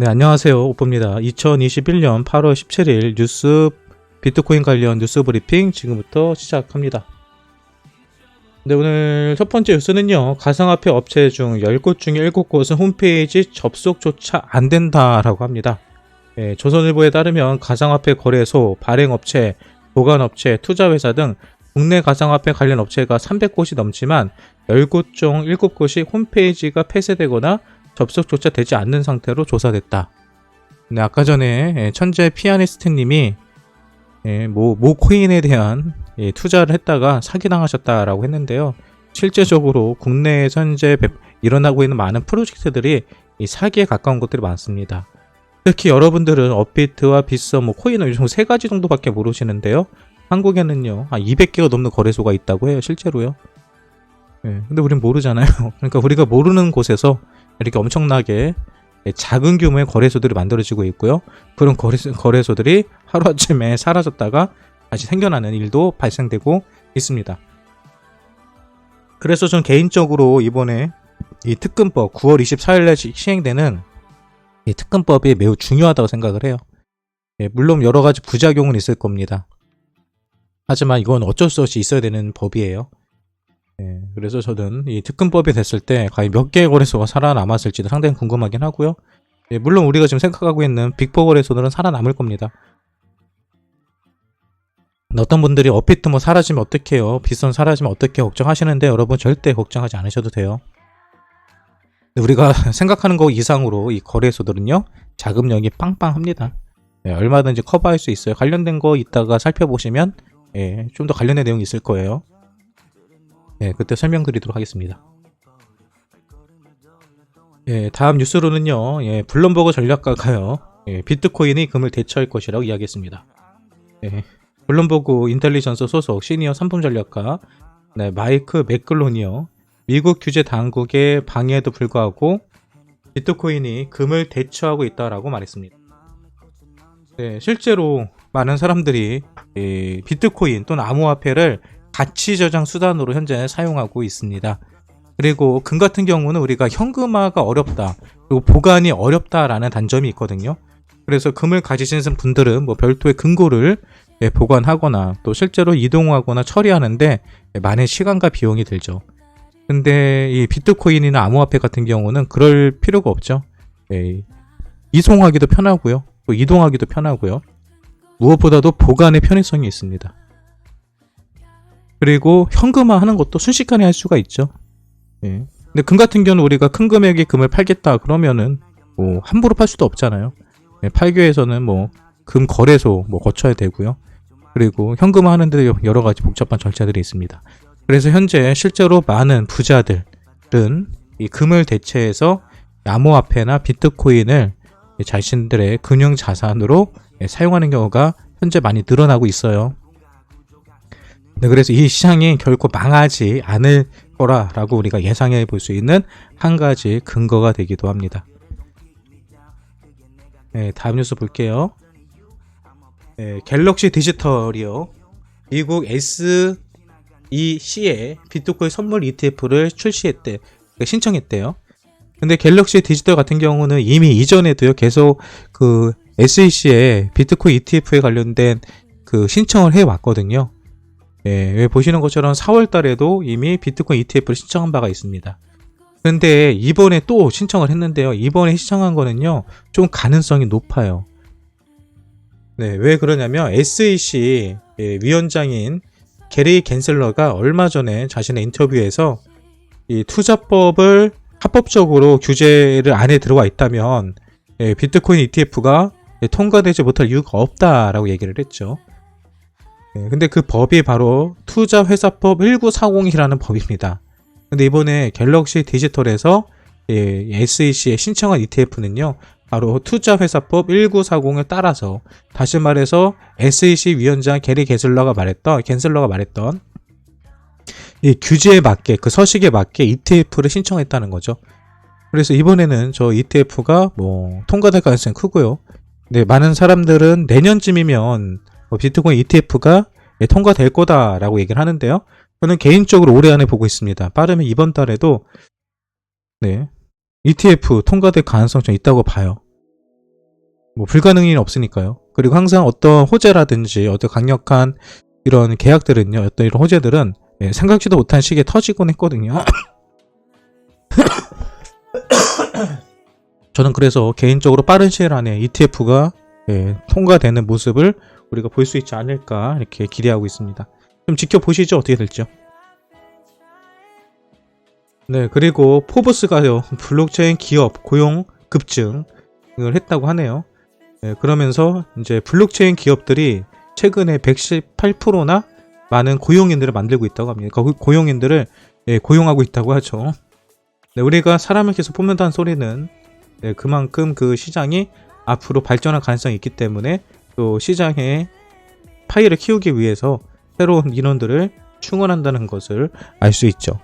네, 안녕하세요. 오빠입니다. 2021년 8월 17일 비트코인 관련 뉴스 브리핑 지금부터 시작합니다. 네, 오늘 첫 번째 뉴스는요. 가상화폐 업체 중 10곳 중에 7곳은 홈페이지 접속조차 안 된다라고 합니다. 네, 조선일보에 따르면 가상화폐 거래소, 발행업체, 보관업체, 투자회사 등 국내 가상화폐 관련 업체가 300곳이 넘지만 10곳 중 7곳이 홈페이지가 폐쇄되거나 접속조차 되지 않는 상태로 조사됐다. 네, 아까 전에 천재 피아니스트님이 모 코인에 대한 투자를 했다가 사기당하셨다라고 했는데요. 실제적으로 국내에서 현재 일어나고 있는 많은 프로젝트들이 이 사기에 가까운 것들이 많습니다. 특히 여러분들은 업비트와 빗썸, 코인을 요즘 3가지 정도밖에 모르시는데요. 한국에는요, 200개가 넘는 거래소가 있다고 해요, 실제로요. 근데 우린 모르잖아요. 그러니까 우리가 모르는 곳에서 이렇게 엄청나게 작은 규모의 거래소들이 만들어지고 있고요. 그런 거래소들이 하루아침에 사라졌다가 다시 생겨나는 일도 발생되고 있습니다. 그래서 전 개인적으로 이번에 이 특근법 9월 24일에 시행되는 이 특근법이 매우 중요하다고 생각을 해요. 물론 여러 가지 부작용은 있을 겁니다. 하지만 이건 어쩔 수 없이 있어야 되는 법이에요. 그래서 저는 이 특근법이 됐을 때 과연 몇 개의 거래소가 살아남았을지도 상당히 궁금하긴 하고요. 물론 우리가 지금 생각하고 있는 빅4 거래소들은 살아남을 겁니다. 어떤 분들이 업비트 사라지면 어떡해요, 빗썸 사라지면 어떡해 걱정하시는데 여러분 절대 걱정하지 않으셔도 돼요. 우리가 생각하는 것 이상으로 이 거래소들은요, 자금력이 빵빵합니다. 얼마든지 커버할 수 있어요. 관련된 거 이따가 살펴보시면 좀 더 관련된 내용이 있을 거예요. 그때 설명드리도록 하겠습니다. 다음 뉴스로는요, 블룸버그 전략가가요, 비트코인이 금을 대처할 것이라고 이야기했습니다. 블룸버그 인텔리전스 소속 시니어 상품 전략가 마이크 맥글론이요, 미국 규제 당국의 방해에도 불구하고 비트코인이 금을 대처하고 있다라고 말했습니다. 실제로 많은 사람들이 비트코인 또는 암호화폐를 가치 저장 수단으로 현재 사용하고 있습니다. 그리고 금 같은 경우는 우리가 현금화가 어렵다, 그리고 보관이 어렵다라는 단점이 있거든요. 그래서 금을 가지신 분들은 별도의 금고를 보관하거나 또 실제로 이동하거나 처리하는데 많은 시간과 비용이 들죠. 근데 이 비트코인이나 암호화폐 같은 경우는 그럴 필요가 없죠. 이송하기도 편하고요, 또 이동하기도 편하고요. 무엇보다도 보관의 편의성이 있습니다. 그리고 현금화하는 것도 순식간에 할 수가 있죠. 근데 금 같은 경우는 우리가 큰 금액의 금을 팔겠다 그러면은 함부로 팔 수도 없잖아요. 팔기 위해서는 금 거래소 거쳐야 되고요. 그리고 현금화하는 데 여러 가지 복잡한 절차들이 있습니다. 그래서 현재 실제로 많은 부자들은 이 금을 대체해서 암호화폐나 비트코인을 자신들의 금융 자산으로 사용하는 경우가 현재 많이 늘어나고 있어요. 그래서 이 시장이 결코 망하지 않을 거라고 우리가 예상해 볼 수 있는 한 가지 근거가 되기도 합니다. 다음 뉴스 볼게요. 갤럭시 디지털이요, 미국 SEC에 비트코인 선물 ETF를 신청했대요. 근데 갤럭시 디지털 같은 경우는 이미 이전에도요, 계속 그 SEC에 비트코인 ETF에 관련된 그 신청을 해왔거든요. 왜 보시는 것처럼 4월 달에도 이미 비트코인 ETF를 신청한 바가 있습니다. 근데 이번에 또 신청을 했는데요, 이번에 신청한 거는요, 좀 가능성이 높아요. 왜 그러냐면 SEC 위원장인 게리 겐슬러가 얼마 전에 자신의 인터뷰에서 이 투자법을 합법적으로 규제를 안에 들어와 있다면 비트코인 ETF가 통과되지 못할 이유가 없다라고 얘기를 했죠. 근데 그 법이 바로 투자회사법 1940이라는 법입니다. 근데 이번에 갤럭시 디지털에서 SEC에 신청한 ETF는요, 바로 투자회사법 1940을 따라서, 다시 말해서 SEC 위원장 게리 겐슬러가 말했던 이 규제에 맞게, 그 서식에 맞게 ETF를 신청했다는 거죠. 그래서 이번에는 저 ETF가 통과될 가능성이 크고요. 많은 사람들은 내년쯤이면 비트코인 ETF가 통과될 거다라고 얘기를 하는데요. 저는 개인적으로 올해 안에 보고 있습니다. 빠르면 이번 달에도 ETF 통과될 가능성이 좀 있다고 봐요. 뭐 불가능이 없으니까요. 그리고 항상 어떤 호재라든지 어떤 강력한 이런 계약들은요, 어떤 이런 호재들은 생각지도 못한 시기에 터지곤 했거든요. 저는 그래서 개인적으로 빠른 시일 안에 ETF가 통과되는 모습을 우리가 볼 수 있지 않을까 이렇게 기대하고 있습니다. 좀 지켜보시죠. 어떻게 될지요. 네, 그리고 포브스가요, 블록체인 기업 고용 급증을 했다고 하네요. 네, 그러면서 이제 블록체인 기업들이 최근에 118%나 많은 고용인들을 만들고 있다고 합니다. 그러니까 고용인들을 고용하고 있다고 하죠. 네, 우리가 사람을 계속 뽑는다는 소리는 그만큼 그 시장이 앞으로 발전할 가능성이 있기 때문에 또 시장의 파이를 키우기 위해서 새로운 인원들을 충원한다는 것을 알 수 있죠.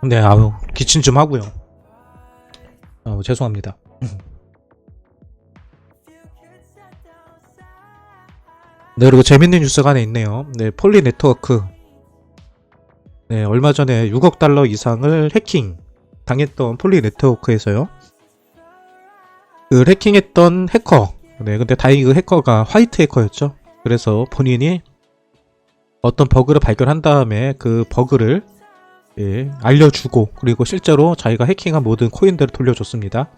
네, 아유, 기침 좀 하고요. 죄송합니다. 네, 그리고 재밌는 뉴스가 하나 있네요. 네, 폴리 네트워크. 네, 얼마 전에 6억 달러 이상을 해킹 당했던 폴리 네트워크에서요. 그 해킹했던 해커. 네, 근데 다행히 그 해커가 화이트 해커였죠. 그래서 본인이 어떤 버그를 발견한 다음에 그 버그를 알려주고, 그리고 실제로 자기가 해킹한 모든 코인들을 돌려줬습니다.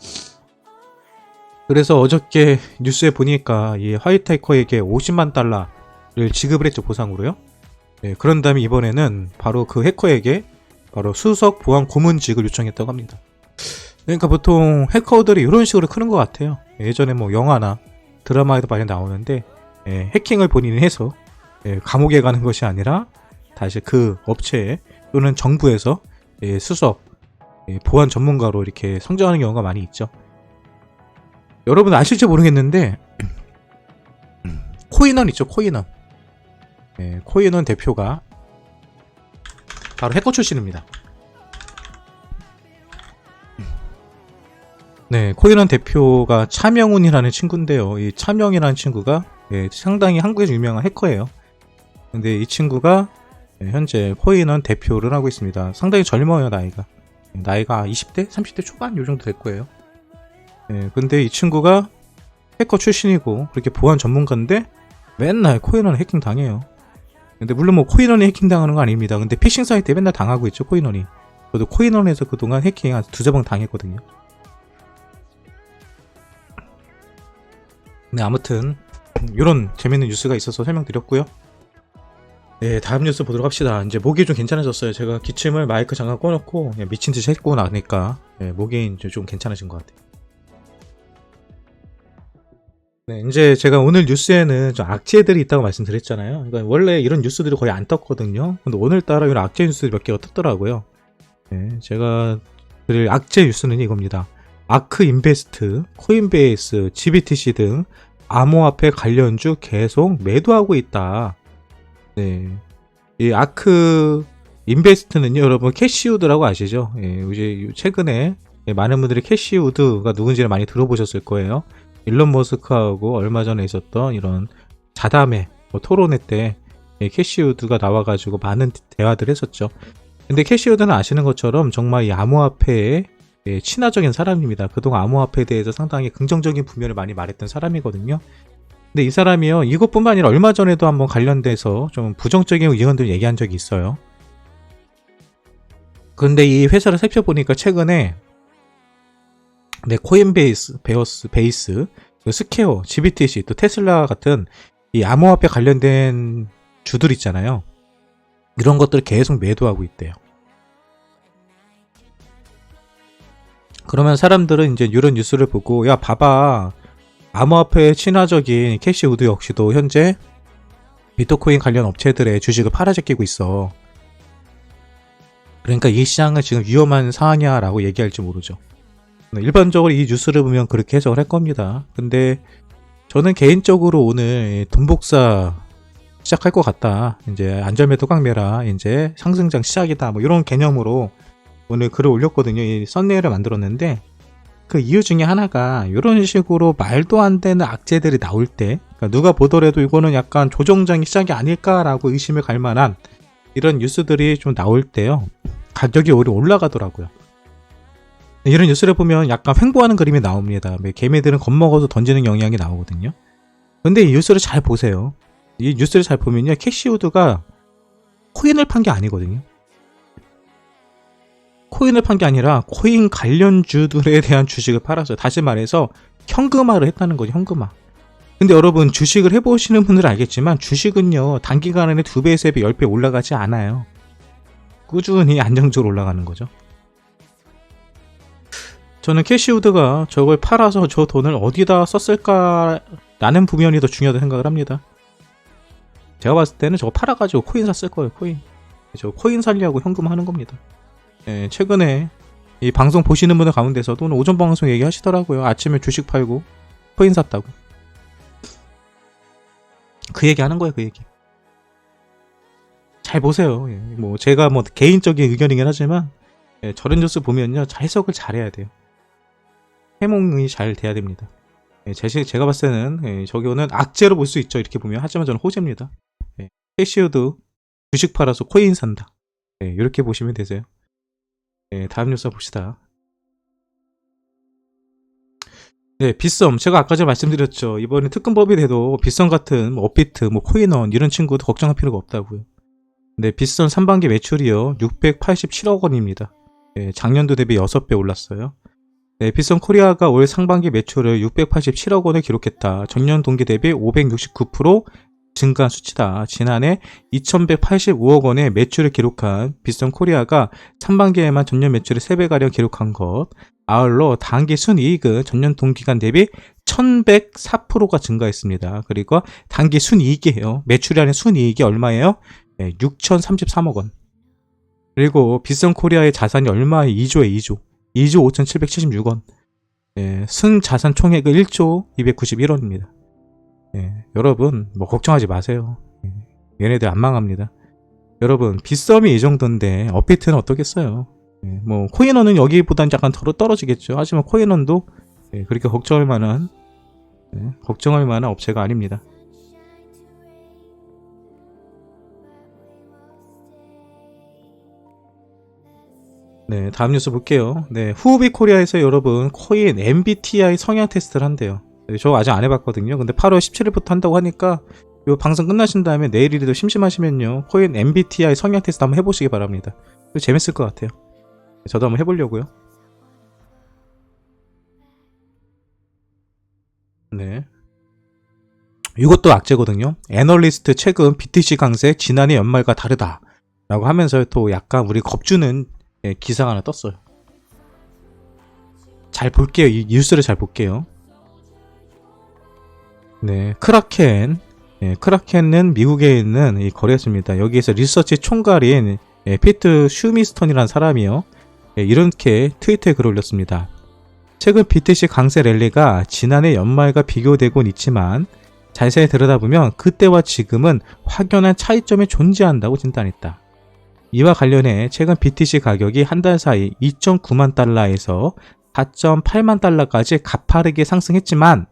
그래서 어저께 뉴스에 보니까 이 화이트 해커에게 50만 달러를 지급을 했죠, 보상으로요. 그런 다음에 이번에는 바로 그 해커에게 바로 수석 보안 고문직을 요청했다고 합니다. 그러니까 보통 해커들이 이런 식으로 크는 것 같아요. 예전에 뭐 영화나 드라마에도 많이 나오는데 해킹을 본인이 해서 감옥에 가는 것이 아니라 다시 그 업체에 또는 정부에서 수석 보안 전문가로 이렇게 성장하는 경우가 많이 있죠. 여러분 아실지 모르겠는데 코인원 있죠, 코인원. 코인원 대표가 바로 해커 출신입니다. 네, 코인원 대표가 차명훈이라는 친구인데요. 이 차명이라는 친구가 상당히 한국에서 유명한 해커예요. 근데 이 친구가 현재 코인원 대표를 하고 있습니다. 상당히 젊어요, 나이가. 나이가 20대? 30대 초반 요 정도 될 거예요. 근데 이 친구가 해커 출신이고 그렇게 보안 전문가인데 맨날 코인원 해킹 당해요. 근데 물론 뭐 코인원이 해킹 당하는 건 아닙니다. 근데 피싱 사이트에 맨날 당하고 있죠, 코인원이. 저도 코인원에서 그동안 해킹 한 두세 번 당했거든요. 네, 아무튼 이런 재밌는 뉴스가 있어서 설명드렸고요. 네, 다음 뉴스 보도록 합시다. 이제 목이 좀 괜찮아졌어요. 제가 기침을 마이크 잠깐 꺼놓고 미친 듯이 했고 나니까 목이 이제 좀 괜찮아진 것 같아요. 네, 이제 제가 오늘 뉴스에는 좀 악재들이 있다고 말씀드렸잖아요. 그러니까 원래 이런 뉴스들이 거의 안 떴거든요. 근데 오늘따라 이런 악재 뉴스들이 몇 개가 떴더라고요. 네, 제가 드릴 악재 뉴스는 이겁니다. 아크 인베스트, 코인베이스, GBTC 등 암호화폐 관련주 계속 매도하고 있다. 네, 이 아크 인베스트는요, 여러분 캐시우드라고 아시죠? 이제 최근에 많은 분들이 캐시우드가 누군지를 많이 들어보셨을 거예요. 일론 머스크하고 얼마 전에 있었던 이런 자담회 토론회 때 캐시우드가 나와가지고 많은 대화들을 했었죠. 근데 캐시우드는 아시는 것처럼 정말 이 암호화폐에 친화적인 사람입니다. 그동안 암호화폐에 대해서 상당히 긍정적인 부면을 많이 말했던 사람이거든요. 근데 이 사람이요, 이것뿐만 아니라 얼마 전에도 한번 관련돼서 좀 부정적인 의견들을 얘기한 적이 있어요. 근데 이 회사를 살펴보니까 최근에 코인베이스, 베이스, 스퀘어, GBTC, 또 테슬라 같은 이 암호화폐 관련된 주들 있잖아요. 이런 것들을 계속 매도하고 있대요. 그러면 사람들은 이제 이런 뉴스를 보고, 야, 봐봐. 암호화폐 친화적인 캐시우드 역시도 현재 비트코인 관련 업체들의 주식을 팔아제끼고 있어. 그러니까 이 시장은 지금 위험한 상황이야 라고 얘기할지 모르죠. 일반적으로 이 뉴스를 보면 그렇게 해석을 할 겁니다. 근데 저는 개인적으로 오늘 돈복사 시작할 것 같다. 이제 안전매도 깡매라. 이제 상승장 시작이다. 뭐 이런 개념으로 오늘 글을 올렸거든요. 이 썸네일을 만들었는데 그 이유 중에 하나가 이런 식으로 말도 안 되는 악재들이 나올 때, 그러니까 누가 보더라도 이거는 약간 조정장이 시작이 아닐까라고 의심을 갈 만한 이런 뉴스들이 좀 나올 때요, 가격이 오히려 올라가더라고요. 이런 뉴스를 보면 약간 횡보하는 그림이 나옵니다. 개미들은 겁먹어서 던지는 경향이 나오거든요. 근데 이 뉴스를 잘 보세요. 이 뉴스를 잘 보면요, 캐시우드가 코인을 판 게 아니거든요. 코인을 판 게 아니라 코인 관련주들에 대한 주식을 팔았어요. 다시 말해서 현금화를 했다는 거죠. 현금화. 근데 여러분, 주식을 해보시는 분들은 알겠지만 주식은요, 단기간에 2배, 3배, 10배 올라가지 않아요. 꾸준히 안정적으로 올라가는 거죠. 저는 캐시우드가 저걸 팔아서 저 돈을 어디다 썼을까라는 부분이 더 중요하다고 생각을 합니다. 제가 봤을 때는 저거 팔아가지고 코인 샀을 거예요. 저 코인 살려고 현금하는 겁니다. 예, 최근에 이 방송 보시는 분들 가운데서도 오늘 오전 방송 얘기하시더라고요. 아침에 주식 팔고 코인 샀다고. 그 얘기 하는 거예요. 그 얘기. 잘 보세요. 예, 뭐 제가 뭐 개인적인 의견이긴 하지만, 예, 저런 뉴스 보면요, 잘 해석을 잘해야 돼요. 해몽이 잘 돼야 됩니다. 예, 제가 봤을 때는, 예, 저거는 악재로 볼 수 있죠. 이렇게 보면. 하지만 저는 호재입니다. 예, 캐시우드 주식 팔아서 코인 산다. 예, 이렇게 보시면 되세요. 예, 다음 뉴스 봅시다. 네, 빗썸. 제가 아까 전에 말씀드렸죠. 이번에 특근법이 돼도 빗썸 같은 뭐 업비트, 뭐 코인원 이런 친구도 걱정할 필요가 없다고요. 네, 빗썸 3반기 매출이요, 687억 원입니다. 예, 작년도 대비 6배 올랐어요. 네, 빗썸 코리아가 올 상반기 매출을 687억 원을 기록했다. 전년 동기 대비 569% 증가한 수치다. 지난해 2185억 원의 매출을 기록한 빗썸 코리아가 상반기에만 전년 매출의 3배가량 기록한 것. 아울러 단기 순이익은 전년 동기간 대비 1104%가 증가했습니다. 그리고 단기 순이익이에요. 매출이 아닌 순이익이 얼마예요? 네, 6033억 원. 그리고 빗썸 코리아의 자산이 얼마에 2조에 2조 5776원. 예, 순자산 총액은 1조 291원입니다. 예, 여러분 뭐 걱정하지 마세요. 예, 얘네들 안 망합니다. 여러분, 빗썸이 이 정도인데 업비트는 어떻겠어요? 예, 뭐 코인원은 여기보다는 약간 더 떨어지겠죠. 하지만 코인원도, 예, 그렇게 걱정할 만한 업체가 아닙니다. 네, 다음 뉴스 볼게요. 네, 후오비 코리아에서 여러분 코인 MBTI 성향 테스트를 한대요. 네, 저 아직 안 해봤거든요. 근데 8월 17일부터 한다고 하니까 이 방송 끝나신 다음에 내일이라도 심심하시면요, 코인 MBTI 성향 테스트 한번 해보시기 바랍니다. 재밌을 것 같아요. 저도 한번 해보려고요. 네, 이것도 악재거든요. 애널리스트 최근 BTC 강세 지난해 연말과 다르다 라고 하면서 또 약간 우리 겁주는, 예, 기사가 하나 떴어요. 잘 볼게요. 이 뉴스를 잘 볼게요. 네, 크라켄. 예, 크라켄은 미국에 있는 이 거래소입니다. 여기에서 리서치 총괄인, 예, 피트 슈미스턴이라는 사람이요, 예, 이렇게 트위터에 글을 올렸습니다. 최근 BTC 강세 랠리가 지난해 연말과 비교되곤 있지만 자세히 들여다보면 그때와 지금은 확연한 차이점이 존재한다고 진단했다. 이와 관련해 최근 BTC 가격이 한 달 사이 2.9만 달러에서 4.8만 달러까지 가파르게 상승했지만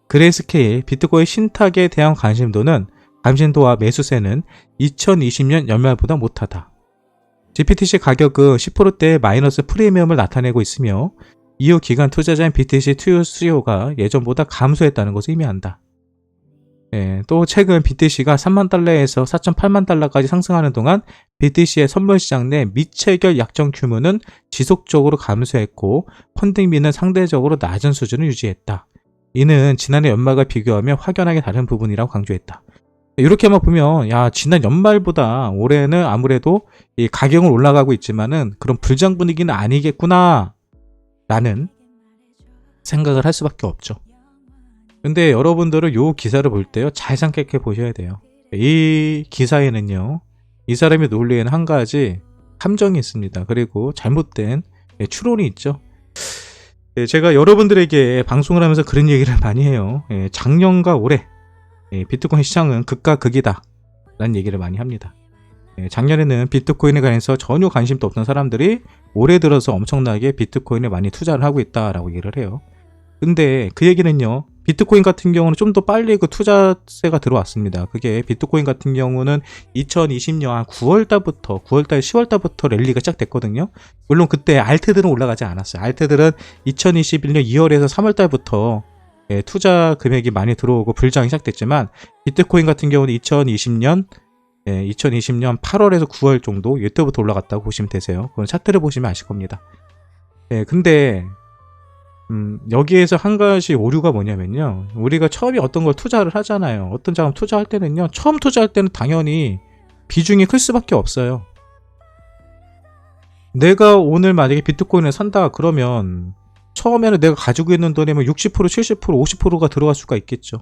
그레이스케일 비트코인 신탁에 대한 관심도와 매수세는 2020년 연말보다 못하다. BTC 가격은 10%대의 마이너스 프리미엄을 나타내고 있으며 이후 기간 투자자인 BTC 투여 수요가 예전보다 감소했다는 것을 의미한다. 예, 또 최근 BTC가 3만 달러에서 4.8만 달러까지 상승하는 동안 BTC의 선물 시장 내 미체결 약정 규모는 지속적으로 감소했고 펀딩비는 상대적으로 낮은 수준을 유지했다. 이는 지난해 연말과 비교하면 확연하게 다른 부분이라고 강조했다. 이렇게만 보면, 야, 지난 연말보다 올해는 아무래도 이 가격은 올라가고 있지만은 그런 불장 분위기는 아니겠구나 라는 생각을 할 수밖에 없죠. 근데 여러분들은 이 기사를 볼 때요, 잘 생각해 보셔야 돼요. 이 기사에는요, 이 사람이 논리에는 한 가지 함정이 있습니다. 그리고 잘못된, 예, 추론이 있죠. 예, 제가 여러분들에게 방송을 하면서 그런 얘기를 많이 해요. 예, 작년과 올해, 예, 비트코인 시장은 극과 극이다 라는 얘기를 많이 합니다. 작년에는 비트코인에 관해서 전혀 관심도 없던 사람들이 올해 들어서 엄청나게 비트코인에 많이 투자를 하고 있다라고 얘기를 해요. 근데 그 얘기는요, 비트코인 같은 경우는 좀 더 빨리 그 투자세가 들어왔습니다. 그게 비트코인 같은 경우는 2020년 9월달부터 9월달 10월달부터 랠리가 시작됐거든요. 물론 그때 알트들은 올라가지 않았어요. 알트들은 2021년 2월에서 3월달부터 투자 금액이 많이 들어오고 불장이 시작됐지만, 비트코인 같은 경우는 2020년 8월에서 9월 정도, 이때부터 올라갔다고 보시면 되세요. 그건 차트를 보시면 아실 겁니다. 근데 여기에서 한 가지 오류가 뭐냐면요, 우리가 처음에 어떤 걸 투자를 하잖아요. 어떤 자금 투자할 때는요, 처음 투자할 때는 당연히 비중이 클 수밖에 없어요. 내가 오늘 만약에 비트코인을 산다 그러면 처음에는 내가 가지고 있는 돈이면 60%, 70%, 50%가 들어갈 수가 있겠죠.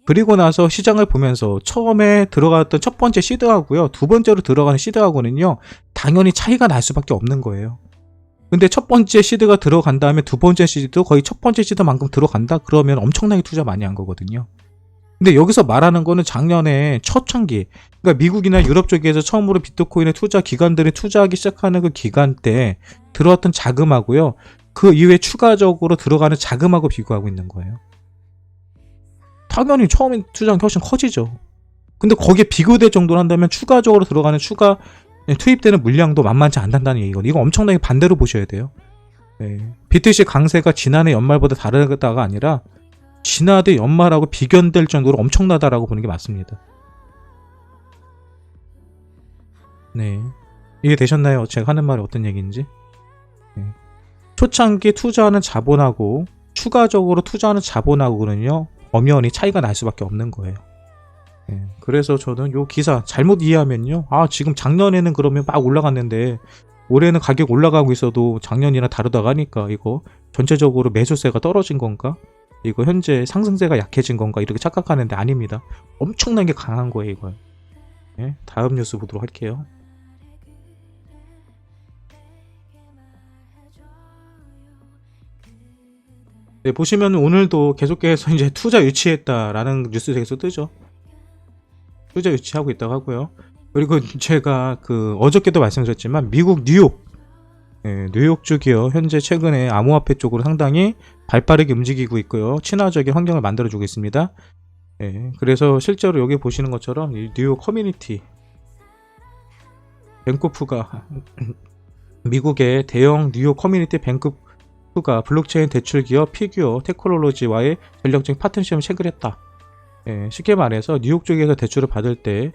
그리고 나서 시장을 보면서 처음에 들어갔던 첫 번째 시드하고요, 두 번째로 들어가는 시드하고는요, 당연히 차이가 날 수밖에 없는 거예요. 근데 첫 번째 시드가 들어간 다음에 두 번째 시드도 거의 첫 번째 시드만큼 들어간다? 그러면 엄청나게 투자 많이 한 거거든요. 근데 여기서 말하는 거는 작년에 초창기, 그러니까 미국이나 유럽 쪽에서 처음으로 비트코인에 기관들이 투자하기 시작하는 그 기간 때 들어왔던 자금하고요, 그 이후에 추가적으로 들어가는 자금하고 비교하고 있는 거예요. 당연히 처음에 투자한 게 훨씬 커지죠. 근데 거기에 비교될 정도로 한다면 추가적으로 들어가는 투입되는 물량도 만만치 않단다는 얘기거든요. 이거 엄청나게 반대로 보셔야 돼요. BTC 강세가 지난해 연말보다 다르다가 아니라 지난해 연말하고 비견될 정도로 엄청나다라고 보는 게 맞습니다. 이게 되셨나요? 제가 하는 말이 어떤 얘기인지? 초창기 투자하는 자본하고 추가적으로 투자하는 자본하고는요, 엄연히 차이가 날 수밖에 없는 거예요. 그래서 저는 요 기사 잘못 이해하면요, 지금 작년에는 그러면 막 올라갔는데 올해는 가격 올라가고 있어도 작년이랑 다르다고 하니까 이거 전체적으로 매수세가 떨어진 건가? 이거 현재 상승세가 약해진 건가? 이렇게 착각하는데 아닙니다. 엄청나게 강한 거예요, 이거. 다음 뉴스 보도록 할게요. 보시면 오늘도 계속해서 이제 투자 유치했다라는 뉴스 계속 뜨죠. 투자 유치하고 있다고 하고요. 그리고 제가 어저께도 말씀드렸지만 미국 뉴욕 쪽이요, 현재 최근에 암호화폐 쪽으로 상당히 발빠르게 움직이고 있고요, 친화적인 환경을 만들어주고 있습니다. 그래서 실제로 여기 보시는 것처럼 이 뉴욕 커뮤니티 뱅코프가 미국의 대형 뉴욕 커뮤니티 뱅코프가 블록체인 대출 기업 피규어 테크놀로지와의 전략적인 파트너십을 체결했다. 쉽게 말해서 뉴욕 쪽에서 대출을 받을 때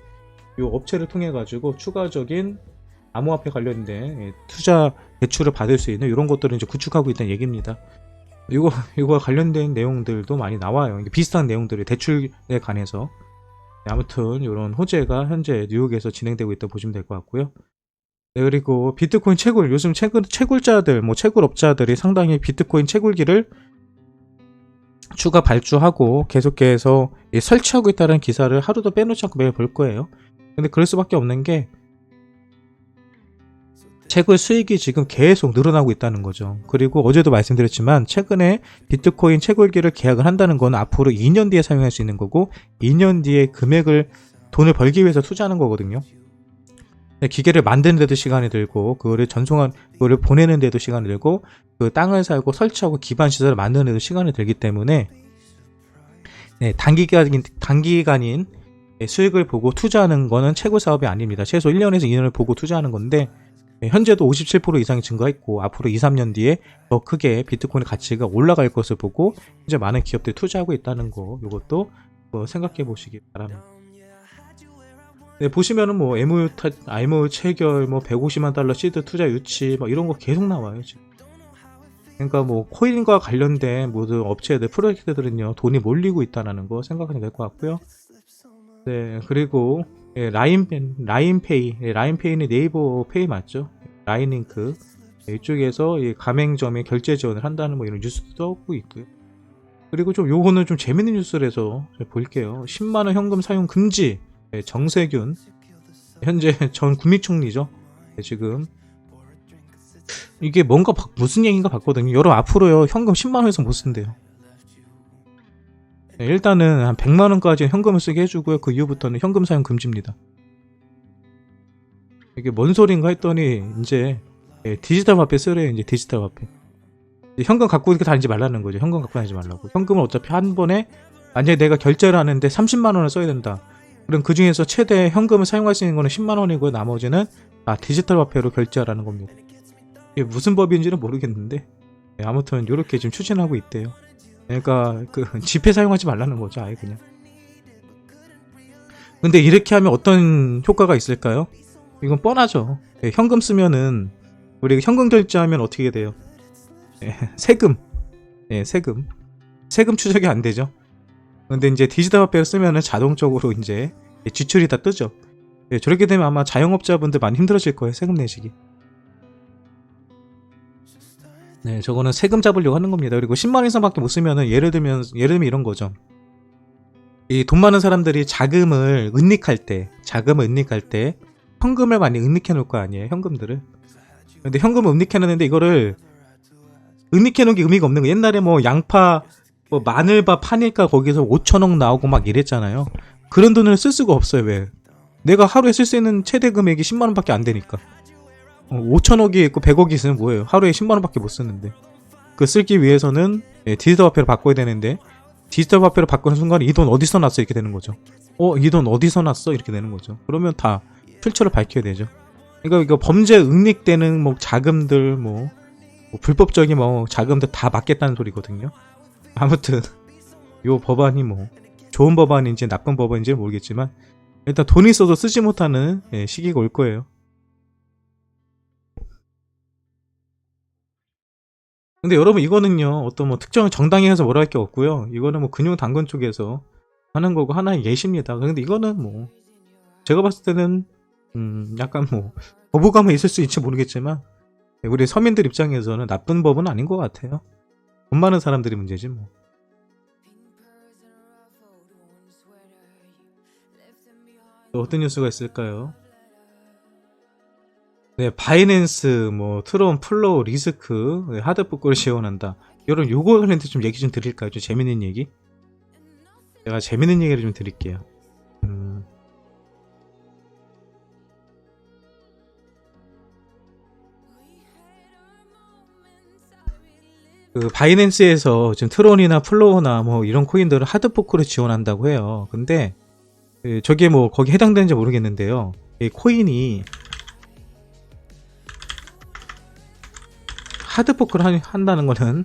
이 업체를 통해 가지고 추가적인 암호화폐 관련된 투자 대출을 받을 수 있는 이런 것들을 이제 구축하고 있다는 얘기입니다. 이거 관련된 내용들도 많이 나와요. 비슷한 내용들이 대출에 관해서. 아무튼 이런 호재가 현재 뉴욕에서 진행되고 있다고 보시면 될 것 같고요. 그리고 비트코인 채굴, 요즘 채굴자들, 채굴업자들이 상당히 비트코인 채굴기를 추가 발주하고 계속해서 설치하고 있다는 기사를 하루도 빼놓지 않고 매일 볼 거예요. 근데 그럴 수밖에 없는 게 채굴 수익이 지금 계속 늘어나고 있다는 거죠. 그리고 어제도 말씀드렸지만 최근에 비트코인 채굴기를 계약을 한다는 건 앞으로 2년 뒤에 사용할 수 있는 거고 2년 뒤에 돈을 벌기 위해서 투자하는 거거든요. 기계를 만드는 데도 시간이 들고 그거를 보내는 데도 시간이 들고 그 땅을 사고 설치하고 기반 시설을 만드는 데도 시간이 들기 때문에 단기간인 수익을 보고 투자하는 거는 채굴 사업이 아닙니다. 최소 1년에서 2년을 보고 투자하는 건데 현재도 57% 이상이 증가했고 앞으로 2, 3년 뒤에 더 크게 비트코인 가치가 올라갈 것을 보고 이제 많은 기업들이 투자하고 있다는 거, 이것도 생각해 보시기 바랍니다. 보시면은 MOU 체결, $150만 시드 투자 유치, 이런 거 계속 나와요, 지금. 그러니까 코인과 관련된 모든 업체들, 프로젝트들은요, 돈이 몰리고 있다는 거 생각하면 될 것 같고요. 그리고 라인페이는 네이버 페이 맞죠? 라인링크. 이쪽에서 가맹점에 결제 지원을 한다는 이런 뉴스도 떠오고 있고요. 그리고 요거는 좀 재밌는 뉴스라서 볼게요. 10만원 현금 사용 금지. 정세균 현재 전 구미총리죠. 지금 이게 뭔가 무슨 얘기인가 봤거든요. 여러분 앞으로요 현금 10만원 이상 못 쓴대요. 일단은 한 100만원까지 현금을 쓰게 해주고요. 그 이후부터는 현금 사용 금지입니다. 이게 뭔 소린가 했더니 이제 디지털 화폐 쓰래. 이제 디지털 화폐. 현금 갖고 이렇게 다니지 말라는 거죠. 현금 갖고 다니지 말라고. 현금은 어차피 한 번에 만약에 내가 결제를 하는데 30만 원을 써야 된다. 그럼 그 중에서 최대 현금을 사용할 수 있는 거는 10만 원이고 나머지는 디지털 화폐로 결제하라는 겁니다. 이게 무슨 법인지는 모르겠는데 아무튼 이렇게 지금 추진하고 있대요. 그러니까 그 지폐 사용하지 말라는 거죠. 아예 그냥. 근데 이렇게 하면 어떤 효과가 있을까요? 이건 뻔하죠. 현금 쓰면은 우리 현금 결제하면 어떻게 돼요? 세금. 세금 추적이 안 되죠. 근데 이제 디지털 화폐를 쓰면은 자동적으로 이제 지출이 다 뜨죠. 저렇게 되면 아마 자영업자분들 많이 힘들어질 거예요. 세금 내시기. 네, 저거는 세금 잡으려고 하는 겁니다. 그리고 10만 원 이상밖에 못 쓰면은 예를 들면 이런 거죠. 이 돈 많은 사람들이 자금을 은닉할 때 현금을 많이 은닉해 놓을 거 아니에요. 현금들을. 근데 현금을 은닉해 놓는데 이거를 은닉해 놓은 게 의미가 없는 거. 옛날에 뭐 양파, 뭐 마늘밥 파니까 거기서 5천억 나오고 막 이랬잖아요. 그런 돈을 쓸 수가 없어요. 왜? 내가 하루에 쓸 수 있는 최대 금액이 10만 원밖에 안 되니까. 5천억이 있고 100억이 있으면 뭐예요? 하루에 10만 원밖에 못 쓰는데. 그 쓸기 위해서는 디지털 화폐로 바꿔야 되는데 디지털 화폐로 바꾸는 순간 이 돈 어디서 났어? 이렇게 되는 거죠. 이 돈 어디서 났어? 이렇게 되는 거죠. 그러면 다 출처를 밝혀야 되죠. 그러니까 이거 범죄 응닉되는 뭐 자금들 뭐 불법적인 뭐 자금들 다 막겠다는 소리거든요. 아무튼 요 법안이 뭐 좋은 법안인지 나쁜 법안인지 모르겠지만 일단 돈이 있어도 쓰지 못하는 시기가 올 거예요. 근데 여러분 이거는요 어떤 뭐 특정 정당에 해서 뭐라 할 게 없고요. 이거는 뭐 금융당국 쪽에서 하는 거고 하나의 예시입니다. 근데 이거는 뭐 제가 봤을 때는 약간 뭐 거부감은 있을 수 있지 모르겠지만 우리 서민들 입장에서는 나쁜 법은 아닌 것 같아요. 돈 많은 사람들이 문제지 뭐. 또 어떤 뉴스가 있을까요? 네, 바이낸스, 뭐 트론, 플로우, 리스크, 하드포크를 지원한다. 여러분 요거 관련해서 좀 얘기 좀 드릴까요? 좀 재밌는 얘기? 제가 재밌는 얘기를 좀 드릴게요. 그 바이낸스에서 지금 트론이나 플로우나 뭐 이런 코인들을 하드포크로 지원한다고 해요. 근데 저게 뭐 거기 해당되는지 모르겠는데요. 이 코인이 하드포크를 한다는 거는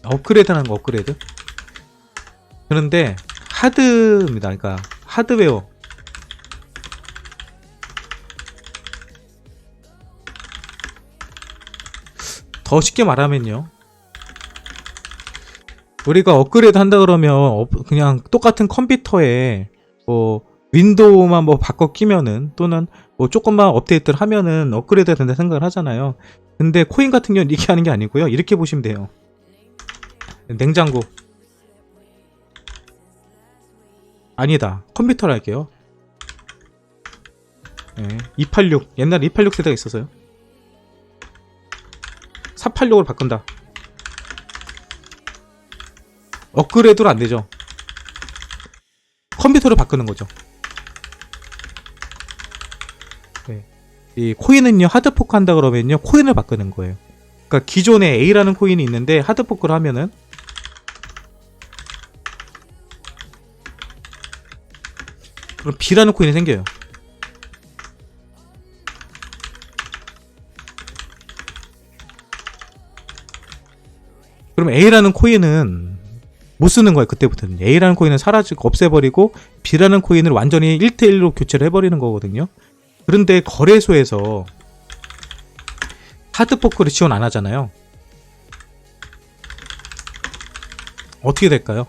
업그레이드하는 거 업그레이드. 그런데 하드입니다. 그러니까 하드웨어. 더 쉽게 말하면요. 우리가 업그레이드 한다 그러면 그냥 똑같은 컴퓨터에 뭐 윈도우만 뭐 바꿔 끼면은 또는 뭐 조금만 업데이트를 하면은 업그레이드가 된다 생각을 하잖아요. 근데 코인 같은 경우는 이렇게 하는 게 아니고요. 이렇게 보시면 돼요. 냉장고. 아니다. 컴퓨터로 할게요. 286. 옛날에 286 세대가 있어서요. 486으로 바꾼다. 업그레이드로 안 되죠. 컴퓨터로 바꾸는 거죠. 이 코인은요, 하드포크 한다 그러면요, 코인을 바꾸는 거예요. 그러니까 기존에 A라는 코인이 있는데 하드포크를 하면은 그럼 B라는 코인이 생겨요. 그럼 A라는 코인은 못 쓰는 거예요. 그때부터는 A라는 코인은 사라지고 없애버리고 B라는 코인을 완전히 1대1로 교체를 해버리는 거거든요. 그런데 거래소에서 하드포크를 지원 안 하잖아요. 어떻게 될까요?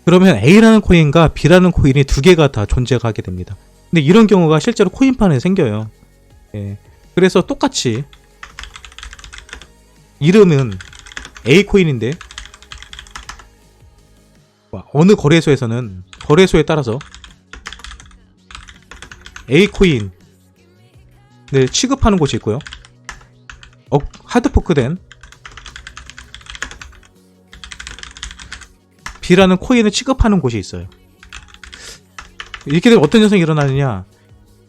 그러면 A라는 코인과 B라는 코인이 두 개가 다 존재가 하게 됩니다. 근데 이런 경우가 실제로 코인판에 생겨요. 그래서 똑같이 이름은 A 코인인데 어느 거래소에서는 거래소에 따라서 A 코인을 취급하는 곳이 있고요. 하드포크된 B라는 코인을 취급하는 곳이 있어요. 이렇게 되면 어떤 현상이 일어나느냐?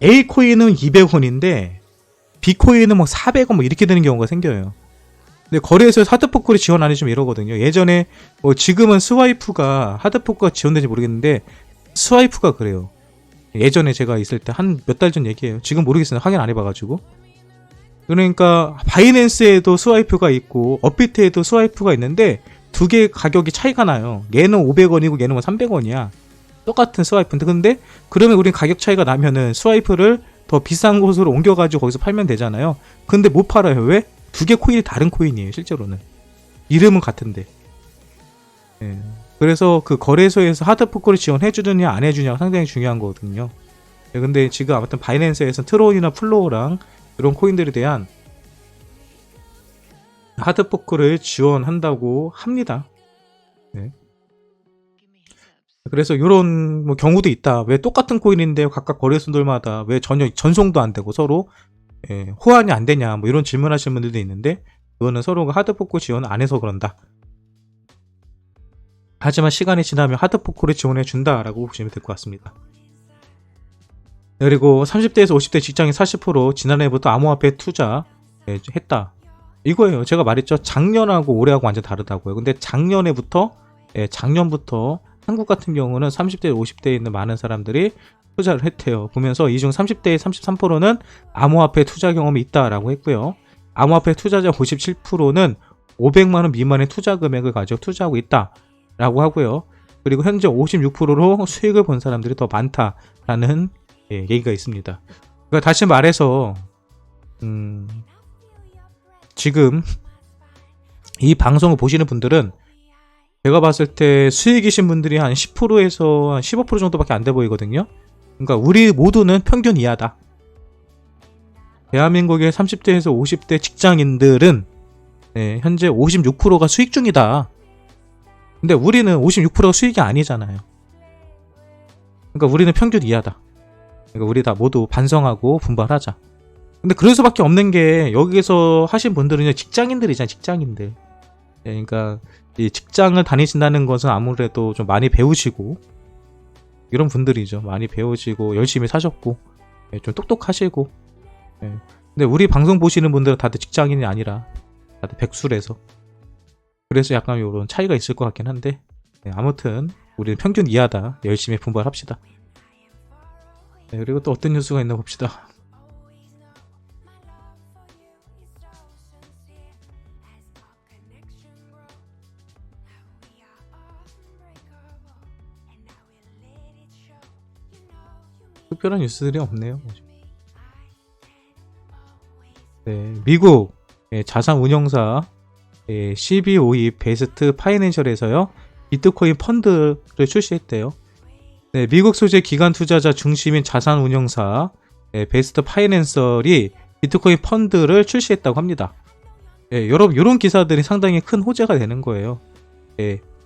A코인은 200원인데 B코인은 뭐 400원 뭐 이렇게 되는 경우가 생겨요. 근데 거래소에서 하드포크를 지원 안 해주면 이러거든요. 예전에 뭐 지금은 스와이프가 하드포크가 지원되는지 모르겠는데 스와이프가 그래요. 예전에 제가 있을 때 한 몇 달 전 얘기예요. 지금 모르겠어요. 확인 안 해봐가지고. 그러니까 바이낸스에도 스와이프가 있고 업비트에도 스와이프가 있는데 두 개의 가격이 차이가 나요. 얘는 500원이고 얘는 300원이야. 똑같은 스와이프인데 근데 그러면 우린 가격 차이가 나면은 스와이프를 더 비싼 곳으로 옮겨가지고 거기서 팔면 되잖아요. 근데 못 팔아요. 왜? 두 개 코인이 다른 코인이에요. 실제로는. 이름은 같은데. 예. 그래서 그 거래소에서 하드포크를 지원해주느냐 안 해주냐가 상당히 중요한 거거든요. 예, 근데 지금 아무튼 바이낸스에서 트론이나 플로우랑 이런 코인들에 대한 하드포크를 지원한다고 합니다. 네. 그래서 이런 뭐 경우도 있다. 왜 똑같은 코인인데 각각 거래소들마다 왜 전혀 전송도 안 되고 서로 호환이 안 되냐 뭐 이런 질문하시는 분들도 있는데 그거는 서로가 하드포크 지원 안 해서 그런다. 하지만 시간이 지나면 하드포크를 지원해 준다라고 보시면 될 것 같습니다. 그리고 30대에서 50대 직장인 40% 지난해부터 암호화폐 투자 했다. 이거예요. 제가 말했죠. 작년하고 올해하고 완전 다르다고요. 근데 작년부터 한국 같은 경우는 30대, 50대에 있는 많은 사람들이 투자를 했대요. 보면서 이 중 30대의 33%는 암호화폐 투자 경험이 있다라고 했고요. 암호화폐 투자자 57%는 500만원 미만의 투자 금액을 가지고 투자하고 있다라고 하고요. 그리고 현재 56%로 수익을 본 사람들이 더 많다라는 얘기가 있습니다. 그러니까 다시 말해서 지금 이 방송을 보시는 분들은 제가 봤을 때 수익이신 분들이 한 10%에서 한 15% 정도밖에 안 돼 보이거든요. 그러니까 우리 모두는 평균 이하다. 대한민국의 30대에서 50대 직장인들은 현재 56%가 수익 중이다. 근데 우리는 56%가 수익이 아니잖아요. 그러니까 우리는 평균 이하다. 그러니까 우리 다 모두 반성하고 분발하자. 근데 그럴 수밖에 없는 게 여기서 하신 분들은 직장인들이잖아요. 직장인들. 그러니까 이 직장을 다니신다는 것은 아무래도 좀 많이 배우시고 이런 분들이죠. 많이 배우시고 열심히 사셨고 좀 똑똑하시고. 근데 우리 방송 보시는 분들은 다들 직장인이 아니라 다들 백수라서 그래서 약간 이런 차이가 있을 것 같긴 한데 아무튼 우리는 평균 이하다. 열심히 분발합시다. 그리고 또 어떤 뉴스가 있나 봅시다. 특별한 뉴스들이 없네요. 미국 자산 운용사 CBOE 베스트 파이낸셜에서요 비트코인 펀드를 출시했대요. 미국 소재 기관 투자자 중심인 자산 운용사 베스트 파이낸셜이 비트코인 펀드를 출시했다고 합니다. 여러분 이런 기사들이 상당히 큰 호재가 되는 거예요.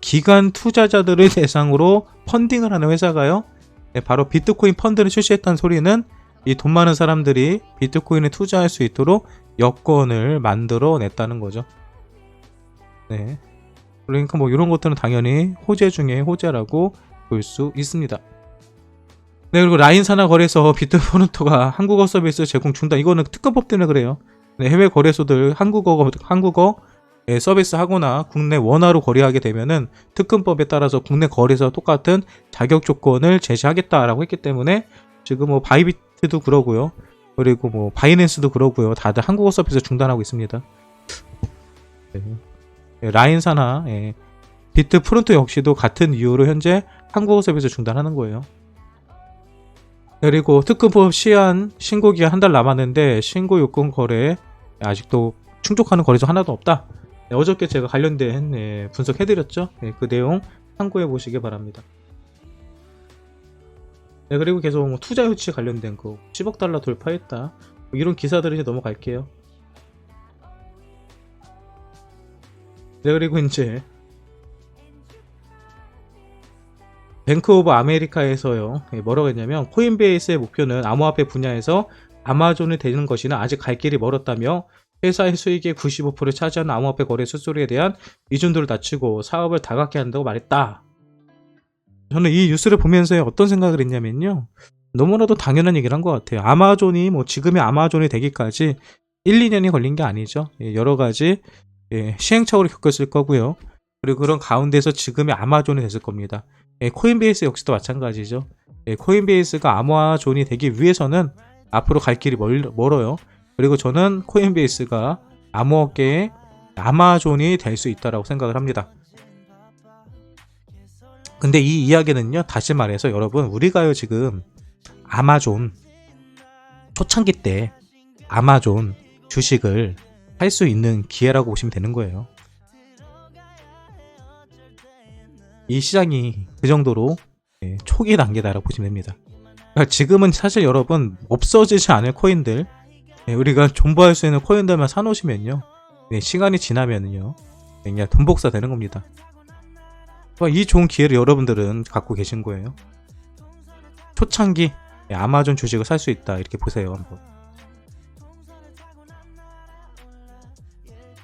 기관 투자자들을 대상으로 펀딩을 하는 회사가요. 바로 비트코인 펀드를 출시했다는 소리는 이 돈 많은 사람들이 비트코인에 투자할 수 있도록 여건을 만들어 냈다는 거죠. 그러니까 뭐 이런 것들은 당연히 호재 중에 호재라고 볼 수 있습니다. 그리고 라인 산하 거래소 비트포인트가 한국어 서비스 제공 중단. 이거는 특허법 때문에 그래요. 해외 거래소들 한국어 서비스 하거나 국내 원화로 거래하게 되면은 특근법에 따라서 국내 거래소와 똑같은 자격 조건을 제시하겠다라고 했기 때문에 지금 뭐 바이비트도 그러고요. 그리고 뭐 바이낸스도 그러고요. 다들 한국어 서비스 중단하고 있습니다. 라인 산하 비트프론트 역시도 같은 이유로 현재 한국어 서비스 중단하는 거예요. 그리고 특근법 시한 신고 기한 한 달 남았는데 신고 요건 거래 아직도 충족하는 거래소 하나도 없다. 어저께 제가 관련된 분석해드렸죠. 그 내용 참고해 보시기 바랍니다. 그리고 계속 투자 유치 관련된 거 10억 달러 돌파했다. 이런 기사들을 이제 넘어갈게요. 그리고 이제 뱅크 오브 아메리카에서요 뭐라고 했냐면 코인베이스의 목표는 암호화폐 분야에서 아마존이 되는 것이나 아직 갈 길이 멀었다며 회사의 수익의 95%를 차지하는 암호화폐 거래 수수료에 대한 이준도를 낮추고 사업을 다각화한다고 말했다. 저는 이 뉴스를 보면서 어떤 생각을 했냐면요. 너무나도 당연한 얘기를 한 것 같아요. 아마존이 뭐 지금의 아마존이 되기까지 1, 2년이 걸린 게 아니죠. 여러 가지 시행착오를 겪었을 거고요. 그리고 그런 가운데서 지금의 아마존이 됐을 겁니다. 코인베이스 역시도 마찬가지죠. 코인베이스가 아마존이 되기 위해서는 앞으로 갈 길이 멀어요. 그리고 저는 코인베이스가 암호업계의 아마존이 될 수 있다고 생각을 합니다. 근데 이 이야기는요, 다시 말해서 여러분, 우리가요 지금 아마존 초창기 때 아마존 주식을 할 수 있는 기회라고 보시면 되는 거예요. 이 시장이 그 정도로 초기 단계다라고 보시면 됩니다. 그러니까 지금은 사실 여러분 없어지지 않을 코인들, 우리가 존버할 수 있는 코인들만 사놓으시면요, 시간이 지나면요 그냥 돈 복사 되는 겁니다. 이 좋은 기회를 여러분들은 갖고 계신 거예요. 초창기 아마존 주식을 살 수 있다, 이렇게 보세요 한번.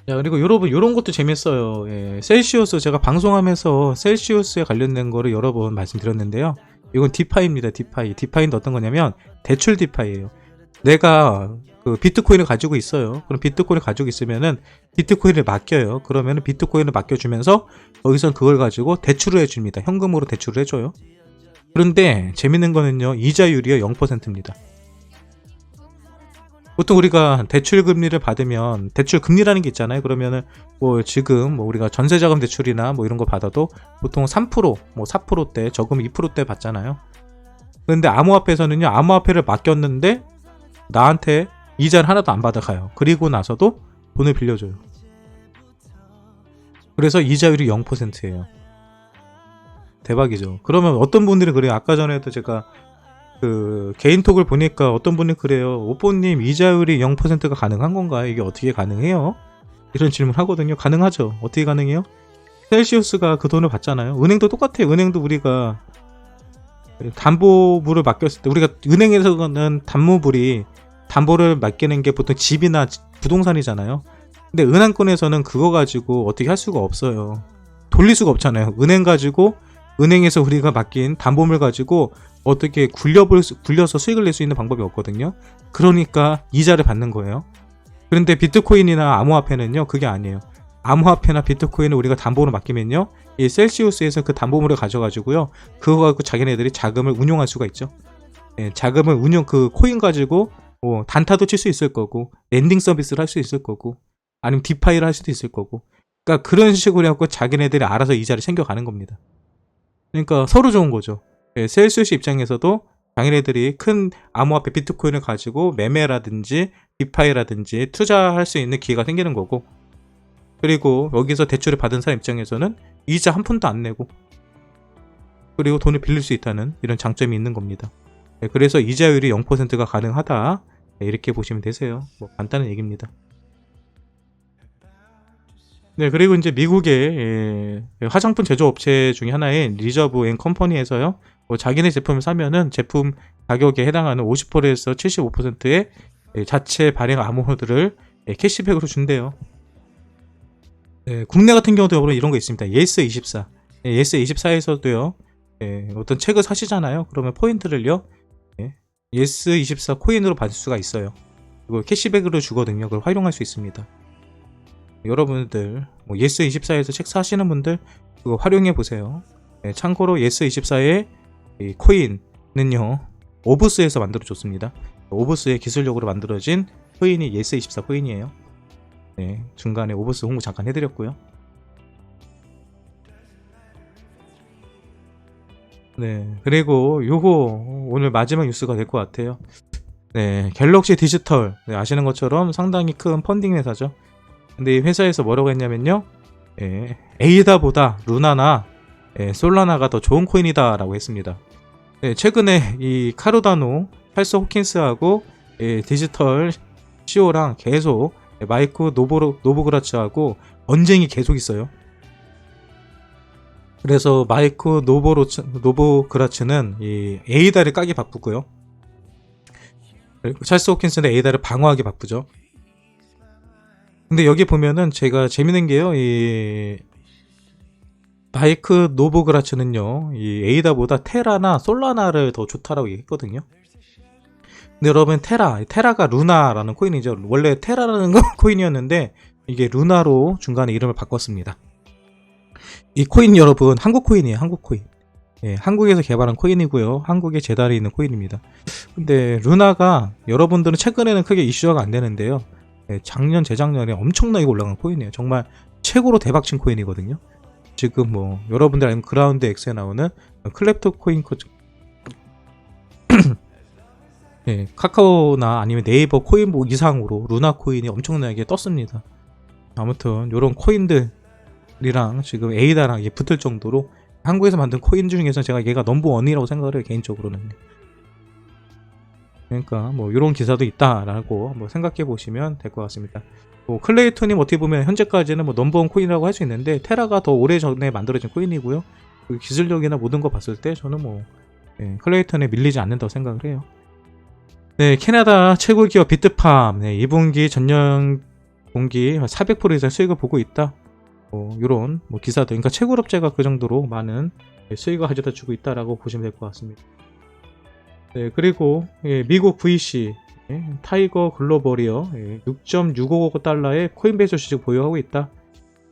자, 그리고 여러분 요런 것도 재밌어요. 셀시우스, 제가 방송하면서 셀시우스에 관련된 거를 여러 번 말씀드렸는데요. 이건 디파이입니다. 디파이는 어떤 거냐면 대출 디파이예요. 내가 그 비트코인을 가지고 있어요. 그럼 비트코인을 가지고 있으면은 비트코인을 맡겨요. 그러면은 비트코인을 맡겨주면서 거기서 그걸 가지고 대출을 해줍니다. 현금으로 대출을 해줘요. 그런데 재밌는 거는요, 이자율이요 0%입니다. 보통 우리가 대출 금리를 받으면, 대출 금리라는 게 있잖아요. 그러면은 뭐 지금 뭐 우리가 전세자금 대출이나 뭐 이런 거 받아도 보통 3%, 뭐 4%대, 저금 2%대 받잖아요. 근데 암호화폐에서는요, 암호화폐를 맡겼는데 나한테 이자를 하나도 안 받아가요. 그리고 나서도 돈을 빌려줘요. 그래서 이자율이 0%예요. 대박이죠. 그러면 어떤 분들이 그래요. 아까 전에도 제가 그 개인톡을 보니까 어떤 분이 그래요. 오뽀님, 이자율이 0%가 가능한 건가요? 이게 어떻게 가능해요? 이런 질문 하거든요. 가능하죠. 어떻게 가능해요? 셀시우스가 그 돈을 받잖아요. 은행도 똑같아요. 은행도 우리가 담보물을 맡겼을 때, 우리가 은행에서는 담보를 맡기는 게 보통 집이나 부동산이잖아요. 근데 은행권에서는 그거 가지고 어떻게 할 수가 없어요. 돌릴 수가 없잖아요. 은행 가지고, 은행에서 우리가 맡긴 담보물 가지고 어떻게 굴려서 수익을 낼 수 있는 방법이 없거든요. 그러니까 이자를 받는 거예요. 그런데 비트코인이나 암호화폐는요, 그게 아니에요. 암호화폐나 비트코인을 우리가 담보로 맡기면요, 이 셀시우스에서 그 담보물을 가져가지고요, 그거 가지고 자기네들이 자금을 운용할 수가 있죠. 자금을 그 코인 가지고 뭐 단타도 칠 수 있을 거고, 랜딩 서비스를 할 수 있을 거고, 아니면 디파이를 할 수도 있을 거고. 그러니까 그런 식으로 해갖고 자기네들이 알아서 이자를 챙겨가는 겁니다. 그러니까 서로 좋은 거죠. 셀시우스 입장에서도 자기네들이 큰 암호화폐 비트코인을 가지고 매매라든지 디파이라든지 투자할 수 있는 기회가 생기는 거고, 그리고 여기서 대출을 받은 사람 입장에서는 이자 한 푼도 안 내고, 그리고 돈을 빌릴 수 있다는 이런 장점이 있는 겁니다. 그래서 이자율이 0%가 가능하다, 이렇게 보시면 되세요. 뭐 간단한 얘기입니다. 네, 그리고 이제 미국의 화장품 제조업체 중에 하나인 리저브 앤 컴퍼니에서요, 자기네 제품을 사면은 제품 가격에 해당하는 50%에서 75%의 자체 발행 암호들을 캐시백으로 준대요. 국내 같은 경우도 여러분 이런 거 있습니다. 예스24. 예스24에서도요, 어떤 책을 사시잖아요. 그러면 포인트를요, 예스24 코인으로 받을 수가 있어요. 이걸 캐시백으로 주거든요. 그걸 활용할 수 있습니다. 여러분들 뭐 예스24에서 책 사시는 분들 그거 활용해 보세요. 참고로 예스24의 코인은요, 오브스에서 만들어졌습니다. 오브스의 기술력으로 만들어진 코인이 예스24 코인이에요. 중간에 오브스 홍보 잠깐 해드렸고요. 그리고 요거 오늘 마지막 뉴스가 될 것 같아요. 갤럭시 디지털, 아시는 것처럼 상당히 큰 펀딩 회사죠. 근데 이 회사에서 뭐라고 했냐면요, 에이다보다 루나나 솔라나가 더 좋은 코인이다 라고 했습니다. 최근에 이 카르다노, 찰스 호킨스하고 디지털 CEO랑 계속 마이크 노보그라츠하고 언쟁이 계속 있어요. 그래서 마이크 노보그라츠는 이 에이다를 까기 바쁘고요, 찰스 호킨스는 에이다를 방어하기 바쁘죠. 근데 여기 보면은 제가 재밌는 게요, 이 바이크 노브그라츠는요, 이 에이다보다 테라나 솔라나를 더 좋다라고 얘기했거든요. 근데 여러분, 테라가 루나라는 코인이죠. 원래 테라라는 코인이었는데 이게 루나로 중간에 이름을 바꿨습니다. 이 코인 여러분, 한국 코인이에요. 한국 코인. 예, 한국에서 개발한 코인이고요. 한국에 재달이 있는 코인입니다. 근데 루나가 여러분들은 최근에는 크게 이슈화가 안 되는데요. 예, 작년, 재작년에 엄청나게 올라간 코인이에요. 정말 최고로 대박친 코인이거든요. 지금 뭐 여러분들 알면 그라운드 X에 나오는 클랩토 코인 예, 카카오나 아니면 네이버 코인북 이상으로 루나 코인이 엄청나게 떴습니다. 아무튼 요런 코인들이랑 지금 에이다랑 이게 붙을 정도로 한국에서 만든 코인 중에서 제가 얘가 넘버원이라고 생각을 해요, 개인적으로는. 그러니까 뭐 이런 기사도 있다라고 한번 생각해 보시면 될 것 같습니다. 뭐 클레이토님 어떻게 보면 현재까지는 뭐 넘버원 코인이라고 할 수 있는데 테라가 더 오래 전에 만들어진 코인이고요. 그 기술력이나 모든 거 봤을 때 저는 뭐 클레이톤에 밀리지 않는다고 생각을 해요. 네, 캐나다 최고 기업 비트팜 2분기 전년 동기 400% 이상 수익을 보고 있다. 이런 뭐 기사들, 그러니까 최고업체가 그 정도로 많은 수익을 가져다 주고 있다라고 보시면 될 것 같습니다. 네, 그리고 미국 VC 타이거 글로벌이요, 6.655억 달러의 코인베이스 주식 보유하고 있다.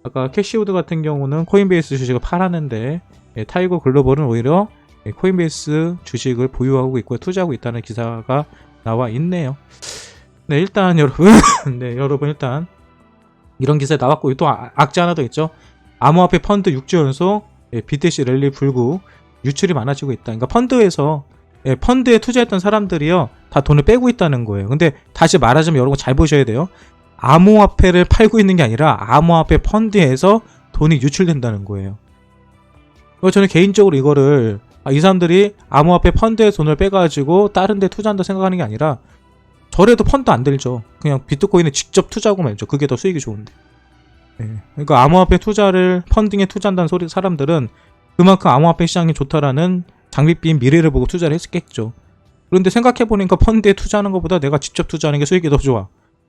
아까 캐시우드 같은 경우는 코인베이스 주식을 팔았는데 타이거 글로벌은 오히려 코인베이스 주식을 보유하고 있고 투자하고 있다는 기사가 나와 있네요. 네, 일단 여러분 네, 여러분 일단 이런 기사에 나왔고, 또 악재 하나 더 있죠. 암호화폐 펀드 6주 연속 BTC 랠리 불구 유출이 많아지고 있다. 그러니까 펀드에 투자했던 사람들이요, 다 돈을 빼고 있다는 거예요. 근데 다시 말하자면 여러분 잘 보셔야 돼요. 암호화폐를 팔고 있는 게 아니라 암호화폐 펀드에서 돈이 유출된다는 거예요. 저는 개인적으로 이거를 이 사람들이 암호화폐 펀드에 돈을 빼가지고 다른 데 투자한다 생각하는 게 아니라, 저래도 펀드 안 들죠. 그냥 비트코인에 직접 투자하고 말죠. 그게 더 수익이 좋은데. 그러니까 암호화폐 투자를 펀딩에 투자한다는 사람들은 그만큼 암호화폐 시장이 좋다라는 장밋빛 미래를 보고 투자를 했겠죠. 그런데 생각해보니까 펀드에 투자하는 것보다 내가 직접 투자하는 게 수익이 더 좋아.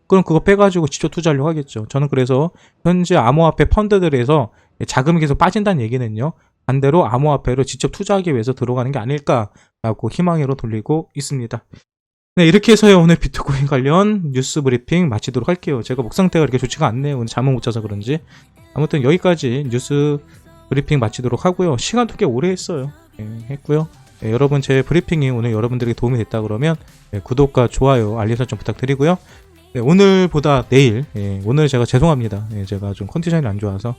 그럼 그거 빼가지고 직접 투자하려고 하겠죠. 저는 그래서 현재 암호화폐 펀드들에서 자금이 계속 빠진다는 얘기는요, 반대로 암호화폐로 직접 투자하기 위해서 들어가는 게 아닐까라고 희망으로 돌리고 있습니다. 네, 이렇게 해서요, 오늘 비트코인 관련 뉴스 브리핑 마치도록 할게요. 제가 목 상태가 이렇게 좋지가 않네요. 오늘 잠을 못 자서 그런지. 아무튼 여기까지 뉴스 브리핑 마치도록 하고요. 시간도 꽤 오래 했어요. 했고요. 여러분 제 브리핑이 오늘 여러분들에게 도움이 됐다 그러면 구독과 좋아요, 알림 설정 부탁드리고요. 오늘보다 내일, 오늘 제가 죄송합니다. 제가 좀 컨디션이 안 좋아서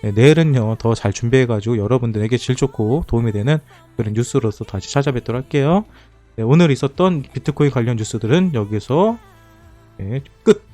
내일은요 더 잘 준비해가지고 여러분들에게 질 좋고 도움이 되는 그런 뉴스로서 다시 찾아뵙도록 할게요. 오늘 있었던 비트코인 관련 뉴스들은 여기서 끝!